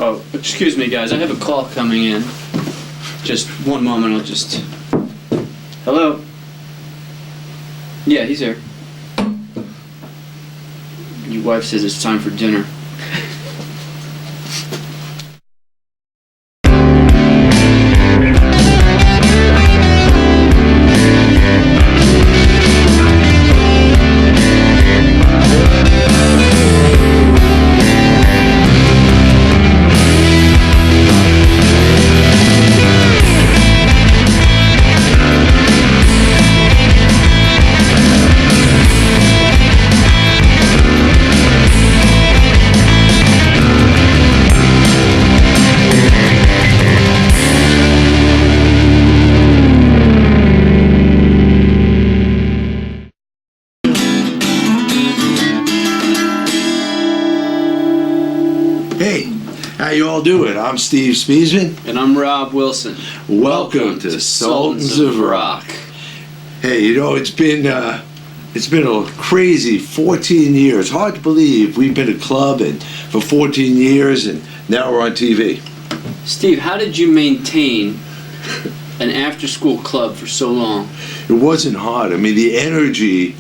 Oh, excuse me, guys. I have a call coming in. Just one moment. I'll just... Hello? Yeah, he's here. Your wife says it's time for dinner. Hey, how you all doing? I'm Steve Smeesman. And I'm Rob Wilson. Welcome to Sultans of Rock. Hey, you know, it's been a crazy 14 years. Hard to believe we've been a club for 14 years and now we're on TV. Steve, how did you maintain an after-school club for so long? It wasn't hard. I mean, the energy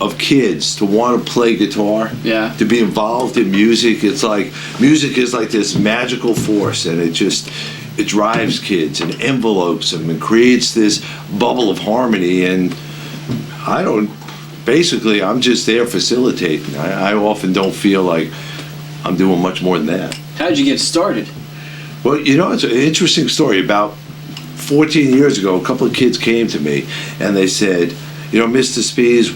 of kids to want to play guitar, Yeah. to be involved in music. It's like music is like this magical force, and it drives kids and envelopes them and creates this bubble of harmony. And I'm just there facilitating. I often don't feel like I'm doing much more than that. How did you get started? Well, you know, it's an interesting story. About 14 years ago, a couple of kids came to me and they said, you know, Mr. Spees,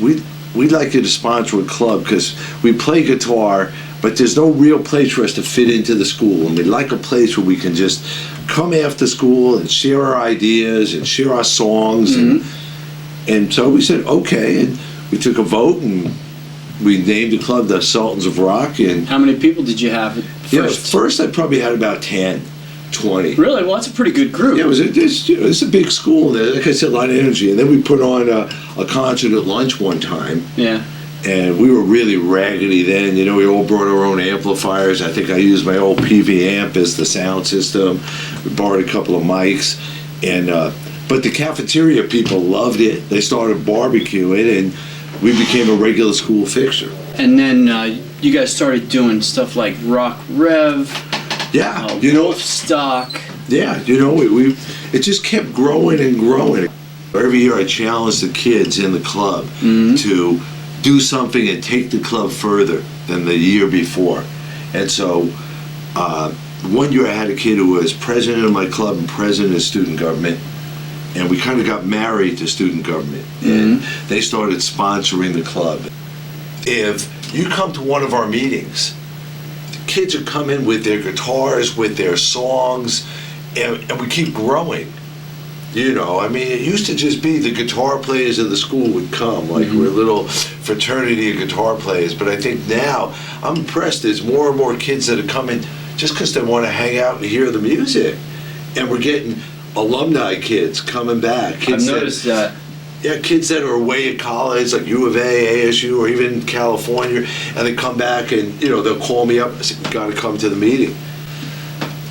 we'd like you to sponsor a club because we play guitar, but there's no real place for us to fit into the school. And we'd like a place where we can just come after school and share our ideas and share our songs. Mm-hmm. And so we said, okay. And we took a vote and we named the club the Sultans of Rock. And How many people did you have at first? yeah, first I probably had about 10, 20. Really? Well, that's a pretty good group. Yeah, it's a big school. Like I said, a lot of energy. And then we put on a concert at lunch one time. Yeah. And we were really raggedy then. You know, we all brought our own amplifiers. I think I used my old PV amp as the sound system. We borrowed a couple of mics. But the cafeteria people loved it. They started barbecuing, and we became a regular school fixture. And then you guys started doing stuff like Rock Rev, Yeah, Wolf Stock. Yeah, you know, it just kept growing and growing. Every year I challenged the kids in the club to do something and take the club further than the year before. And so one year I had a kid who was president of my club and president of student government, and we kind of got married to student government, and they started sponsoring the club. If you come to one of our meetings, kids are coming with their guitars, with their songs, and we keep growing. You know, I mean, it used to just be the guitar players of the school would come, like we're a little fraternity of guitar players. But I think now, I'm impressed, there's more and more kids that are coming just because they want to hang out and hear the music. And we're getting alumni kids coming back. Kids I've noticed that. Yeah, kids that are away at college, like U of A, ASU, or even California, and they come back and, you know, they'll call me up and say, you got to come to the meeting.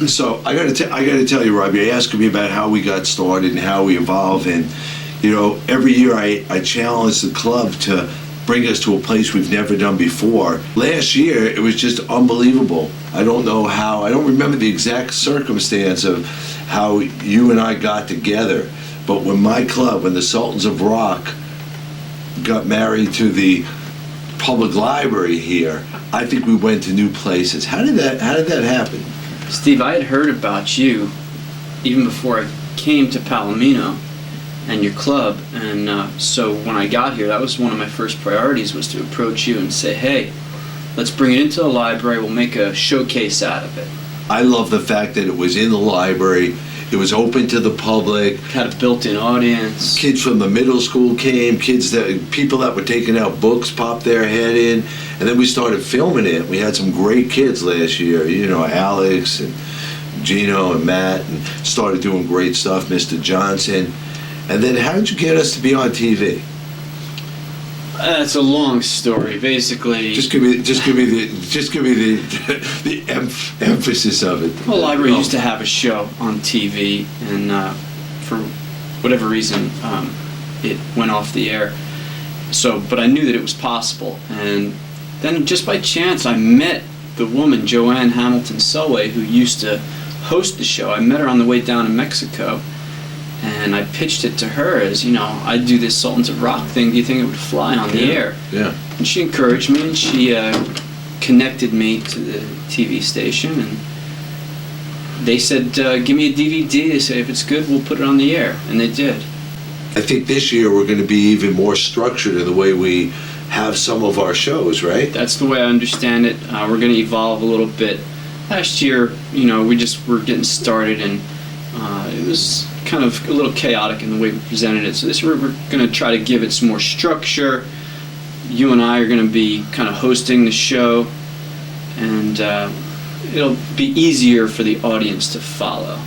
So I got to tell you, Robbie, you're asking me about how we got started and how we evolved. And, you know, every year I challenge the club to bring us to a place we've never done before. Last year, it was just unbelievable. I don't remember the exact circumstance of how you and I got together. But when the Sultans of Rock got married to the public library here, I think we went to new places. How did that happen? Steve, I had heard about you even before I came to Palomino and your club, and so when I got here, that was one of my first priorities, was to approach you and say, hey, let's bring it into the library, we'll make a showcase out of it. I love the fact that it was in the library. It was open to the public. Had a built-in audience. Kids from the middle school came. People that were taking out books popped their head in, and then we started filming it. We had some great kids last year. You know, Alex and Gino and Matt, and started doing great stuff. Mr. Johnson, and then how did you get us to be on TV? That's a long story. Basically, Just give me the emphasis of it. well, library used to have a show on TV, and for whatever reason, it went off the air. So, but I knew that it was possible, and then just by chance, I met the woman, Joanne Hamilton Selway, who used to host the show. I met her on the way down to Mexico, and I pitched it to her as, I do this Sultans of Rock thing. Do you think it would fly on the air? Yeah. And she encouraged me, and she connected me to the TV station, and they said, give me a DVD. They said, if it's good, we'll put it on the air. And they did. I think this year we're going to be even more structured in the way we have some of our shows, right? That's the way I understand it. We're going to evolve a little bit. Last year, we just were getting started, and it was kind of a little chaotic in the way we presented it. So this year we're going to try to give it some more structure. You and I are going to be kind of hosting the show, and it'll be easier for the audience to follow.